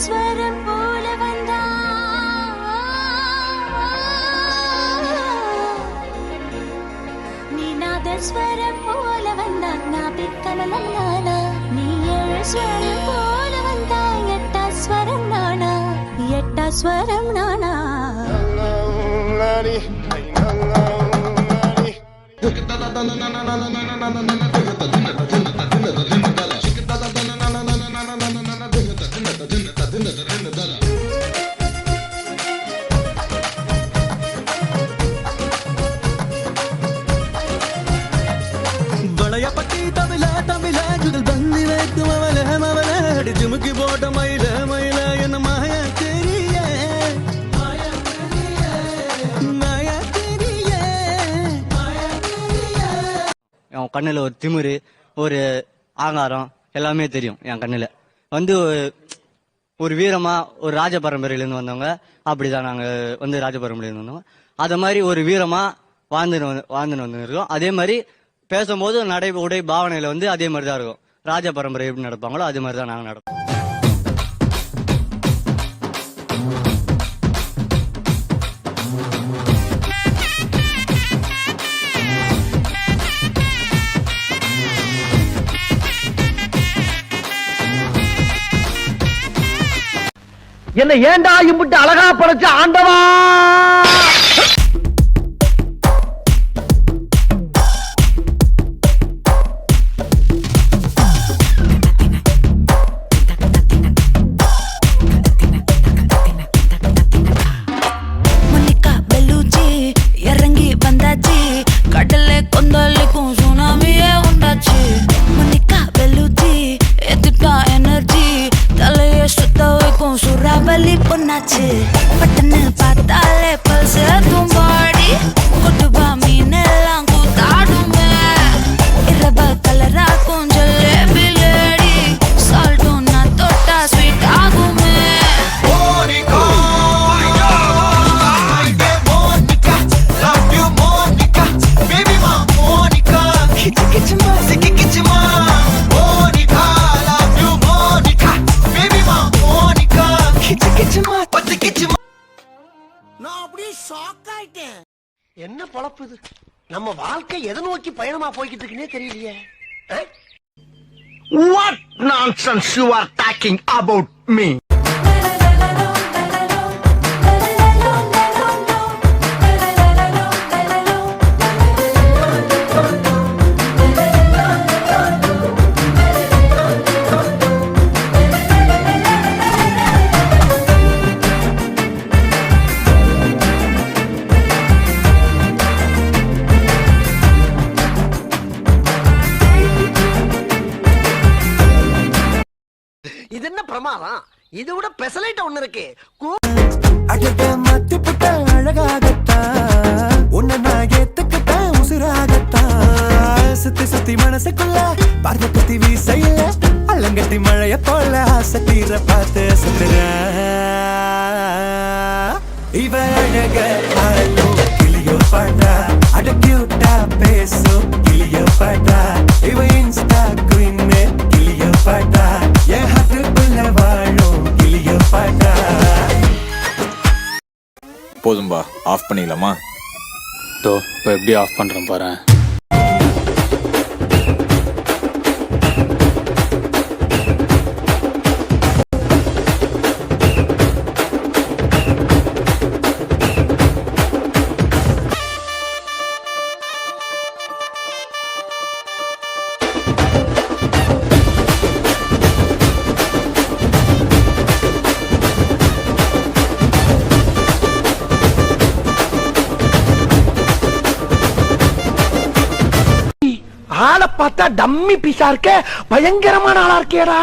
ஸ்வரம் போல வந்தா நீ நாதஸ்வரம் போல வந்தா நான் பித்தளம் நானா நீ ஏழு ஸ்வரம் போல வந்தா எட்டா ஸ்வரம் நானா எட்டா ஸ்வரம் நானா பட்டி தமிழ தமிழ குதல் பந்தி வைத்து மவல மவல அடிச்சு முக்கி போட்ட மயில மயில என்ன மாய தெரிய மாய தெரிய என் கண்ணுல ஒரு திமிரு ஒரு ஆங்காரம் எல்லாமே தெரியும். என் கண்ணுல வந்து ஒரு வீரமா ஒரு ராஜ பரம்பரையிலேருந்து வந்தவங்க அப்படிதான் நாங்க வந்து ராஜ பரம்பரையிலேருந்து வந்தவங்க. அத மாதிரி ஒரு வீரமா வாழ்ந்துன்னு வந்துருக்கோம். அதே மாதிரி பேசும்போது நடை உடை பாவனையில வந்து அதே மாதிரி தான் இருக்கும். ராஜ பரம்பரை எப்படி நடப்பாங்களோ அதே மாதிரி தான் நாங்க நடப்போம். என்ன ஏண்டா இம்புட்டு அழகா படைச்ச ஆண்டவா. கடலை கொந்தளிக்கும் சுனாமியே உண்டாச்சு. மணிக்கா வெல்லுச்சி எதுட்டா எனர்ஜி தலைய சுத்த வைக்கும் சுறாவலி பொண்ணாச்சு. பட்டன்னு பார்த்தாலே பல்ச தும்பாடி கொட்டுபா மீன் எல்லாம் கூத்தாடுமே. இரவ கலராக்கும் ஜல்லேபி லேடி சால்ட்டும் நான் தொட்டா ஸ்வீட் ஆகுமே. என்ன பொழப்பு இது? நம்ம வாழ்க்கை எதை நோக்கி பயணமா போய்கிட்டு இருக்குன்னே தெரியலையே. What nonsense you are talking about me? இது என்ன பிரமாதம்? இது விட பெசலைட் ஒண்ணு இருக்கு. அழக மாத்தி புட்ட அழகாகத்தான் உன்னை நான் ஏத்துக்கிட்டேன் உசுராகத்தான். சுத்தி சுத்தி மனசுக்குள்ள பார்வை பத்தி வீசையில அள்ளங்கட்டி மழைய போல ஆசை தீர பார்த்து சுத்துற இவ அழக ஆளோ கிளியோ பாட்டா அட கியூட்டா பேசோ கிளியோ பாட்டா இவ இன்ஸ்டா குயின் கிளியோ பாட்டா என் ஹார்ட்டுக்குள்ள வாழும் கிளியோ பாட்டா. போதும்பா, ஆஃப் பண்ணிடலாமா? இப்போ எப்படி ஆஃப் பண்றேன் பாரு. ஆளை பார்த்தா டம்மி பீஸா இருக்க, பயங்கரமான ஆளா இருக்கேடா.